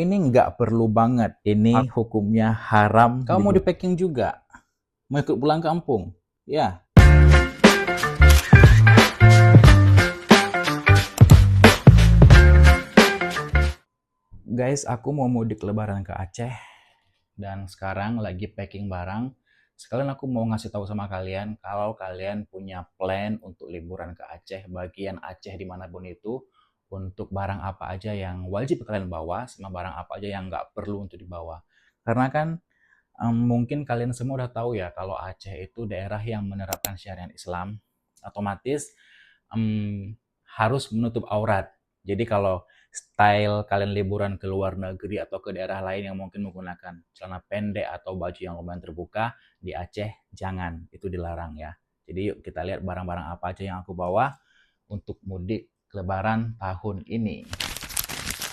Ini nggak perlu banget. Ini hukumnya haram. Kamu mau di packing juga? Mau ikut pulang kampung? Ya. Guys, aku mau mudik lebaran ke Aceh. Dan sekarang lagi packing barang. Sekalian aku mau ngasih tahu sama kalian, kalau kalian punya plan untuk liburan ke Aceh, bagian Aceh dimanapun itu, untuk barang apa aja yang wajib kalian bawa, sama barang apa aja yang nggak perlu untuk dibawa. Karena kan mungkin kalian semua udah tahu ya kalau Aceh itu daerah yang menerapkan syariat Islam, otomatis em, harus menutup aurat. Jadi kalau style kalian liburan ke luar negeri atau ke daerah lain yang mungkin menggunakan celana pendek atau baju yang lumayan terbuka, di Aceh jangan, itu dilarang ya. Jadi yuk kita lihat barang-barang apa aja yang aku bawa untuk mudik lebaran tahun ini.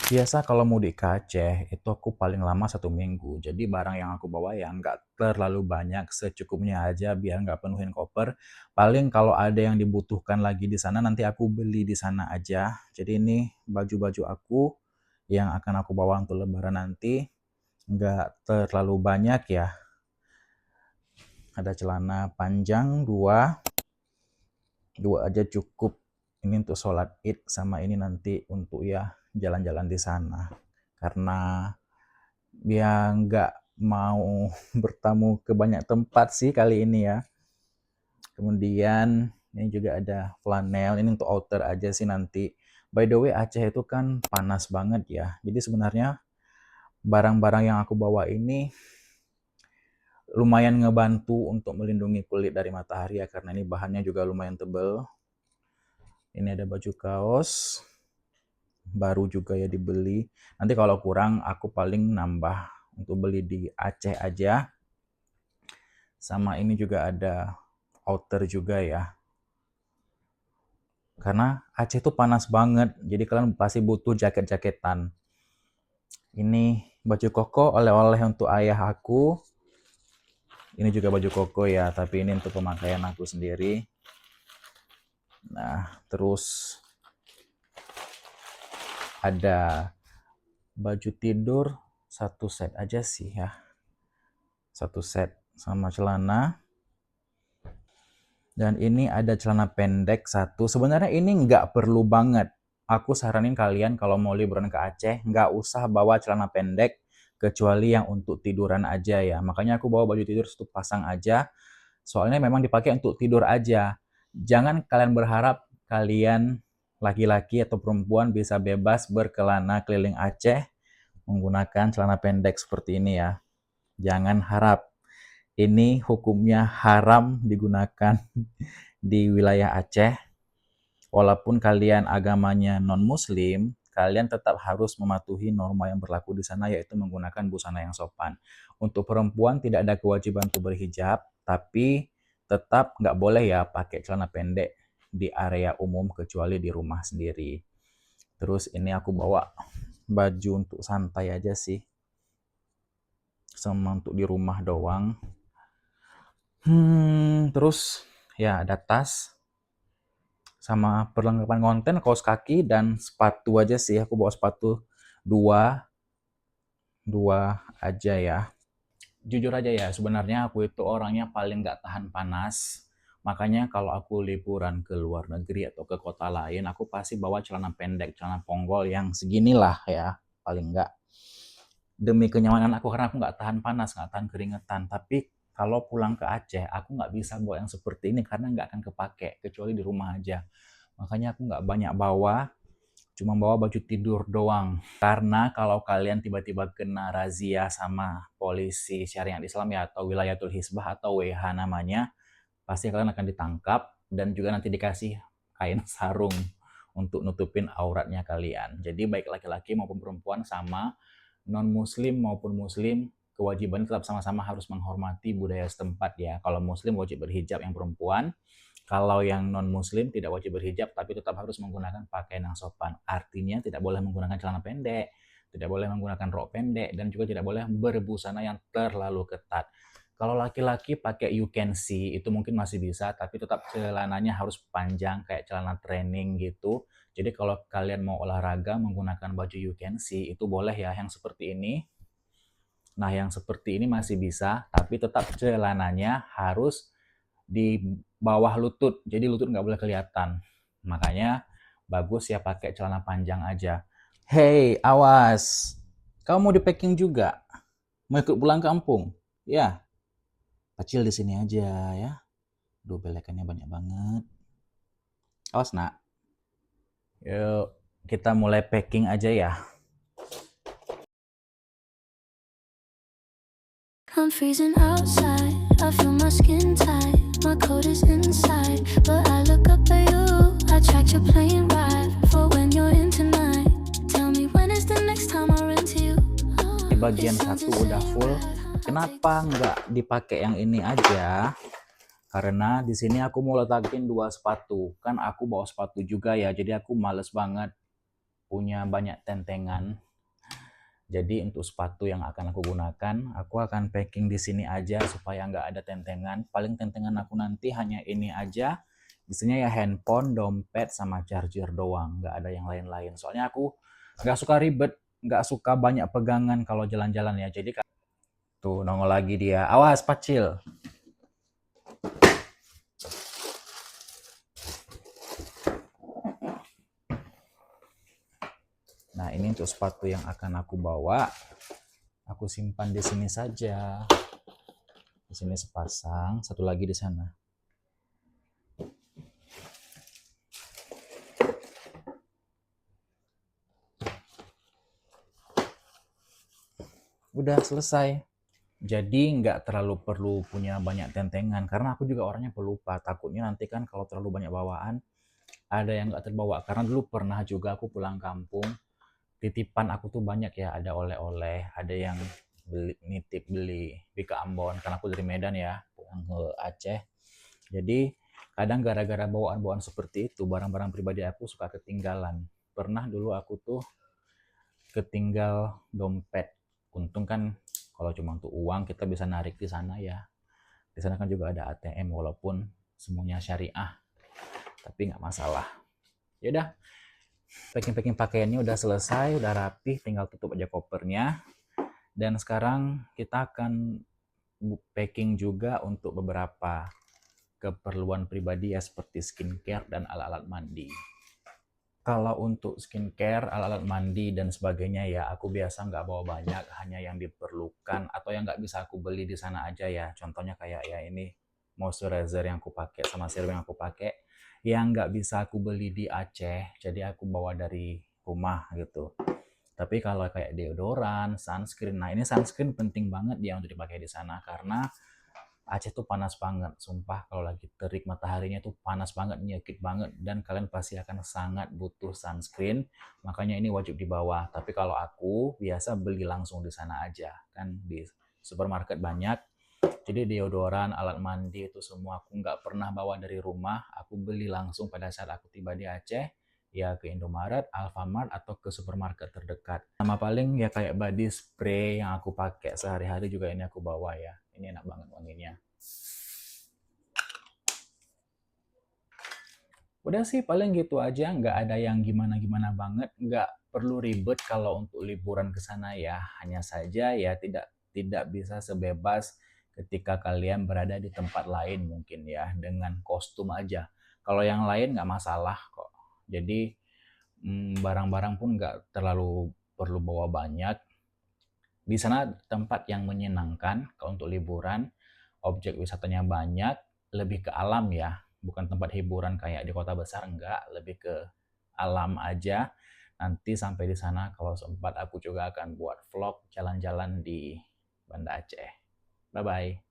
Biasa kalau mudik ke Aceh itu aku paling lama 1 minggu. Jadi barang yang aku bawa ya nggak terlalu banyak, secukupnya aja biar nggak penuhin koper. Paling kalau ada yang dibutuhkan lagi di sana nanti aku beli di sana aja. Jadi ini baju-baju aku yang akan aku bawa untuk lebaran nanti, nggak terlalu banyak ya. Ada celana panjang dua aja cukup. Ini untuk sholat id, sama ini nanti untuk ya jalan-jalan di sana. Karena dia nggak mau bertamu ke banyak tempat sih kali ini ya. Kemudian ini juga ada flanel, ini untuk outer aja sih nanti. By the way, Aceh itu kan panas banget ya. Jadi sebenarnya barang-barang yang aku bawa ini lumayan ngebantu untuk melindungi kulit dari matahari ya, karena ini bahannya juga lumayan tebal. Ini ada baju kaos, baru juga ya dibeli. Nanti kalau kurang aku paling nambah untuk beli di Aceh aja. Sama ini juga ada outer juga ya. Karena Aceh itu panas banget, jadi kalian pasti butuh jaket-jaketan. Ini baju koko oleh-oleh untuk ayah aku. Ini juga baju koko ya, tapi ini untuk pemakaian aku sendiri. Nah, terus ada baju tidur satu set aja sih ya. Satu set sama celana. Dan ini ada celana pendek satu. Sebenarnya ini nggak perlu banget. Aku saranin kalian kalau mau liburan ke Aceh, nggak usah bawa celana pendek, kecuali yang untuk tiduran aja ya. Makanya aku bawa baju tidur satu pasang aja, soalnya memang dipakai untuk tidur aja. Jangan kalian berharap kalian laki-laki atau perempuan bisa bebas berkelana keliling Aceh menggunakan celana pendek seperti ini ya. Jangan harap. Ini hukumnya haram digunakan di wilayah Aceh. Walaupun kalian agamanya non-muslim, kalian tetap harus mematuhi norma yang berlaku di sana, yaitu menggunakan busana yang sopan. Untuk perempuan tidak ada kewajiban untuk berhijab, tapi tetap nggak boleh ya pakai celana pendek di area umum kecuali di rumah sendiri. Terus ini aku bawa baju untuk santai aja sih, sama untuk di rumah doang. Terus ya ada tas sama perlengkapan konten, kaos kaki dan sepatu aja sih. Aku bawa sepatu dua, dua aja ya. Jujur aja ya, sebenarnya aku itu orangnya paling nggak tahan panas. Makanya kalau aku liburan ke luar negeri atau ke kota lain, aku pasti bawa celana pendek, celana ponggol yang seginilah ya, paling nggak. Demi kenyamanan aku, karena aku nggak tahan panas, nggak tahan keringetan. Tapi kalau pulang ke Aceh, aku nggak bisa bawa yang seperti ini karena nggak akan kepake, kecuali di rumah aja. Makanya aku nggak banyak bawa, cuma bawa baju tidur doang. Karena kalau kalian tiba-tiba kena razia sama polisi syariat Islam ya, atau wilayatul hisbah atau WH namanya, pasti kalian akan ditangkap dan juga nanti dikasih kain sarung untuk nutupin auratnya kalian. Jadi baik laki-laki maupun perempuan sama, non muslim maupun muslim, kewajiban tetap sama-sama harus menghormati budaya setempat ya. Kalau muslim wajib berhijab yang perempuan, kalau yang non muslim tidak wajib berhijab tapi tetap harus menggunakan pakaian yang sopan. Artinya tidak boleh menggunakan celana pendek, tidak boleh menggunakan rok pendek, dan juga tidak boleh berbusana yang terlalu ketat. Kalau laki-laki pakai you can see itu mungkin masih bisa, tapi tetap celananya harus panjang kayak celana training gitu. Jadi kalau kalian mau olahraga menggunakan baju you can see itu boleh ya, yang seperti ini. Nah, yang seperti ini masih bisa, tapi tetap celananya harus di bawah lutut, jadi lutut nggak boleh kelihatan. Makanya bagus ya pakai celana panjang aja. Hey, awas! Kamu mau di packing juga? Mau ikut pulang kampung? Ya, kecil di sini aja ya. Duh, belekannya banyak banget. Awas, nak. Yuk, kita mulai packing aja ya. I'm freezing outside, I feel my skin tight, my coat is inside, but I look up at you, I tracked your plane ride, for when you're in tonight, tell me when is the next time I run to you. Di bagian satu udah full, kenapa nggak dipakai yang ini aja? Karena di sini aku mau letakin 2 sepatu, kan aku bawa sepatu juga ya, jadi aku males banget punya banyak tentengan. Jadi untuk sepatu yang akan aku gunakan, aku akan packing di sini aja supaya nggak ada tentengan. Paling tentengan aku nanti hanya ini aja. Isinya ya handphone, dompet, sama charger doang. Nggak ada yang lain-lain. Soalnya aku nggak suka ribet, nggak suka banyak pegangan kalau jalan-jalan ya. Jadi tuh nongol lagi dia. Awas pacil. Nah ini untuk sepatu yang akan aku bawa. Aku simpan di sini saja. Di sini sepasang, satu lagi di sana. Udah selesai. Jadi nggak terlalu perlu punya banyak tentengan, karena aku juga orangnya pelupa. Takutnya nanti kan kalau terlalu banyak bawaan, ada yang nggak terbawa. Karena dulu pernah juga aku pulang kampung, titipan aku tuh banyak ya, ada oleh-oleh, ada yang nitip beli di ke Ambon, karena aku dari Medan ya, pulang ke Aceh. Jadi kadang gara-gara bawaan-bawaan seperti itu, barang-barang pribadi aku suka ketinggalan. Pernah dulu aku tuh ketinggal dompet. Untung kan kalau cuma untuk uang kita bisa narik di sana ya. Di sana kan juga ada ATM walaupun semuanya syariah. Tapi nggak masalah. Ya udah, packing-packing pakaiannya udah selesai, udah rapi, tinggal tutup aja kopernya. Dan sekarang kita akan packing juga untuk beberapa keperluan pribadi ya seperti skincare dan alat-alat mandi. Kalau untuk skincare, alat-alat mandi dan sebagainya ya aku biasa nggak bawa banyak, hanya yang diperlukan atau yang nggak bisa aku beli di sana aja ya. Contohnya kayak ya ini moisturizer yang aku pakai sama serum yang aku pakai, yang nggak bisa aku beli di Aceh, jadi aku bawa dari rumah gitu. Tapi kalau kayak deodoran, sunscreen, nah ini sunscreen penting banget ya untuk dipakai di sana karena Aceh tuh panas banget, sumpah kalau lagi terik mataharinya tuh panas banget, nyekit banget, dan kalian pasti akan sangat butuh sunscreen, makanya ini wajib dibawa. Tapi kalau aku biasa beli langsung di sana aja, kan di supermarket banyak, jadi deodoran, alat mandi itu semua aku nggak pernah bawa dari rumah, aku beli langsung pada saat aku tiba di Aceh, ya ke Indomaret, Alfamart, atau ke supermarket terdekat. Sama paling ya kayak body spray yang aku pakai sehari-hari juga ini aku bawa ya. Ini enak banget wanginya. Udah sih paling gitu aja, nggak ada yang gimana-gimana banget, nggak perlu ribet kalau untuk liburan ke sana ya. Hanya saja ya tidak bisa sebebas ketika kalian berada di tempat lain mungkin ya, dengan kostum aja. Kalau yang lain nggak masalah kok. Jadi barang-barang pun nggak terlalu perlu bawa banyak. Di sana tempat yang menyenangkan kalau untuk liburan, objek wisatanya banyak, lebih ke alam ya, bukan tempat hiburan kayak di kota besar, enggak, lebih ke alam aja. Nanti sampai di sana kalau sempat aku juga akan buat vlog jalan-jalan di Banda Aceh. Bye bye.